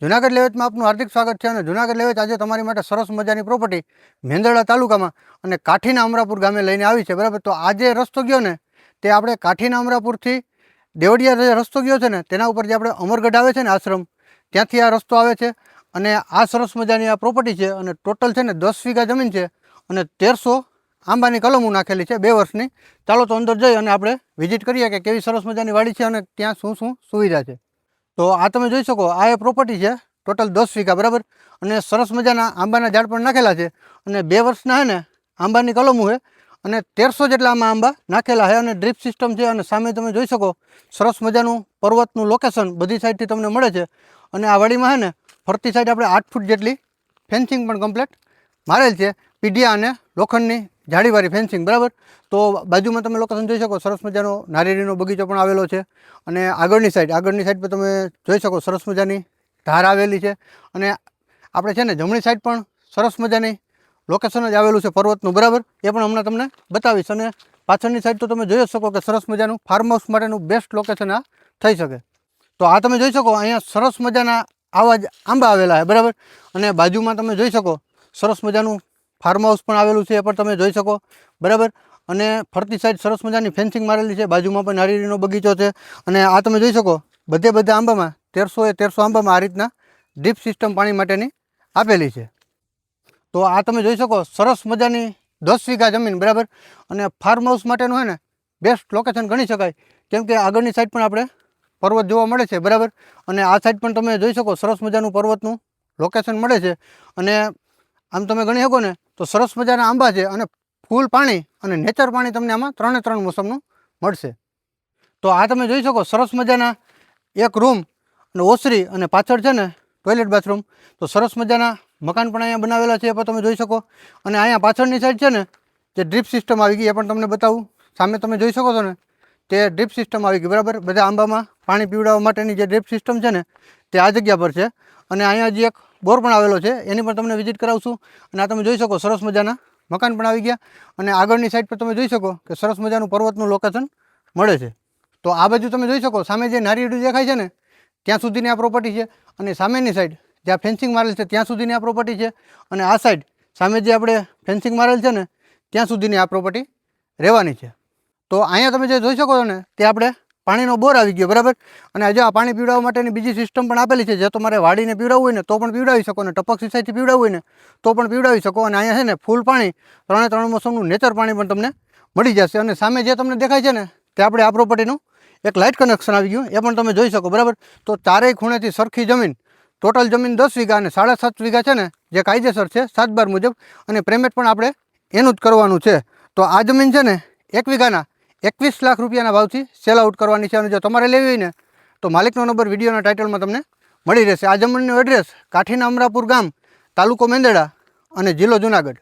જુનાગઢ લેવેચમાં આપનું હાર્દિક સ્વાગત છે અને જુનાગઢ લેવેચ આજે તમારી માટે સરસ મજાની પ્રોપર્ટી મેંદરડા તાલુકામાં અને કાઠીના અમરાપુર ગામે લઈને આવી છે, બરાબર। તો આ જે રસ્તો ગયો ને તે આપણે કાઠીના અમરાપુરથી દેવડિયા જે રસ્તો ગયો છે ને તેના ઉપર જે આપણે અમરગઢ આવે છે ને આશ્રમ, ત્યાંથી આ રસ્તો આવે છે અને આ સરસ મજાની આ પ્રોપર્ટી છે અને ટોટલ છે ને 10 વીઘા જમીન છે અને 1300 આંબાની કલમો નાખેલી છે 2 વર્ષની। ચાલો તો અંદર જઈ અને આપણે વિઝિટ કરીએ કે કેવી સરસ મજાની વાડી છે અને ત્યાં શું શું સુવિધા છે। તો આ તમે જોઈ શકો, આ એ પ્રોપર્ટી છે ટોટલ 10 વીઘા, બરાબર। અને સરસ મજાના આંબાના ઝાડ પણ નાખેલા છે અને 2 વર્ષના હે ને આંબાની કલમો છે અને 1300 જેટલા આમાં આંબા નાખેલા છે અને ડ્રીપ સિસ્ટમ છે અને સામે તમે જોઈ શકો સરસ મજાનું પર્વતનું લોકેશન બધી સાઈડથી તમને મળે છે અને આ વાડીમાં છે ને ફરતી સાઈડ આપણે 8 ફૂટ જેટલી ફેન્સિંગ પણ કમ્પ્લીટ મારેલ છે, પીઢિયા અને લોખંડની જાળીવાળી ફેન્સિંગ, બરાબર। તો બાજુમાં તમે લોકેશન જોઈ શકો, સરસ મજાનો નારિયેળીનો બગીચો પણ આવેલો છે અને આગળની સાઈડ પર તમે જોઈ શકો સરસ મજાની ધાર આવેલી છે અને આપણે છે ને જમણી સાઈડ પણ સરસ મજાની લોકેશન જ આવેલું છે પર્વતનું, બરાબર। એ પણ હમણાં તમને બતાવીશ અને પાછળની સાઈડ તો તમે જોઈ જ શકો કે સરસ મજાનું ફાર્મ હાઉસ માટેનું બેસ્ટ લોકેશન આ થઈ શકે। તો આ તમે જોઈ શકો અહીંયા સરસ મજાના આવા જ આંબા આવેલા છે, બરાબર। અને બાજુમાં તમે જોઈ શકો સરસ મજાનું ફાર્મ હાઉસ પણ આવેલું છે, એ પણ તમે જોઈ શકો, બરાબર। અને ફરતી સાઈડ સરસ મજાની ફેન્સિંગ મારેલી છે, બાજુમાં પણ નારિયેળીનો બગીચો છે અને આ તમે જોઈ શકો બધા આંબામાં 1300 આંબામાં આ રીતના ડ્રીપ સિસ્ટમ પાણી માટેની આપેલી છે। તો આ તમે જોઈ શકો સરસ મજાની 10 વીઘા જમીન, બરાબર। અને ફાર્મ હાઉસ માટેનું છે ને બેસ્ટ લોકેશન ગણી શકાય, કેમ કે આગળની સાઈડ પણ આપણે પર્વત જોવા મળે છે, બરાબર। અને આ સાઈડ પણ તમે જોઈ શકો સરસ મજાનું પર્વતનું લોકેશન મળે છે અને આમ તમે ગણી શકો ને તો સરસ મજાના આંબા છે અને ફૂલ પાણી અને નેચર પાણી તમને આમાં 3 મોસમનું મળશે। તો આ તમે જોઈ શકો સરસ મજાના એક રૂમ અને ઓસરી અને પાછળ છે ને ટોયલેટ બાથરૂમ, તો સરસ મજાના મકાન પણ અહીંયા બનાવેલા છે, એ પણ તમે જોઈ શકો। અને અહીંયા પાછળની સાઈડ છે ને જે ડ્રીપ સિસ્ટમ આવી ગઈ એ પણ તમને બતાવું, સામે તમે જોઈ શકો છો ને તે ડ્રીપ સિસ્ટમ આવી ગઈ, બરાબર। બધા આંબામાં પાણી પીવડાવવા માટેની જે ડ્રીપ સિસ્ટમ છે ને તે આ જગ્યા પર છે અને અહીંયા જે એક બોર પણ આવેલો છે એની પણ તમને વિઝિટ કરાવશું। અને આ તમે જોઈ શકો સરસ મજાના મકાન પણ આવી ગયા અને આગળની સાઈડ પર તમે જોઈ શકો કે સરસ મજાનું પર્વતનું લોકેશન મળે છે। તો આ બાજુ તમે જોઈ શકો સામે જે નારિયેળી દેખાય છે ને ત્યાં સુધીની આ પ્રોપર્ટી છે અને સામેની સાઈડ જ્યાં ફેન્સિંગ મારેલ છે ત્યાં સુધીની આ પ્રોપર્ટી છે અને આ સાઈડ સામે જે આપણે ફેન્સિંગ મારેલ છે ને ત્યાં સુધીની આ પ્રોપર્ટી રહેવાની છે। તો અહીંયા તમે જે જોઈ શકો છો ને તે આપણે પાણીનો બોર આવી ગયો, બરાબર। અને હજુ આ પાણી પીવડાવવા માટેની બીજી સિસ્ટમ પણ આપેલી છે, જે તમારે વાડીને પીવડાવવું હોય ને તો પણ પીવડાવી શકો અને ટપક સિંચાઈથી પીવડાવવું હોય ને તો પણ પીવડાવી શકો। અને અહીંયા છે ને ફૂલ પાણી 3 મોસમનું નેચર પાણી પણ તમને મળી જશે। અને સામે જે તમને દેખાય છે ને તે આપણે આ પ્રોપર્ટીનું એક લાઇટ કનેક્શન આવી ગયું, એ પણ તમે જોઈ શકો, બરાબર। તો ચારેય ખૂણેથી સરખી જમીન, ટોટલ જમીન 10 વીઘા અને 7.5 વીઘા છે ને જે કાયદેસર છે 7/12 મુજબ અને પેમેન્ટ પણ આપણે એનું જ કરવાનું છે। તો આ જમીન છે ને 1 વીઘાના 21 લાખ રૂપિયાના ભાવથી સેલ આઉટ કરવાની છે અને જો તમારે લેવી હોય ને તો માલિકનો નંબર વિડીયોના ટાઇટલમાં તમને મળી રહેશે। આ જમીનનું એડ્રેસ કાઠીના અમરાપુર ગામ, તાલુકો મેંદરડા અને જિલ્લો જુનાગઢ।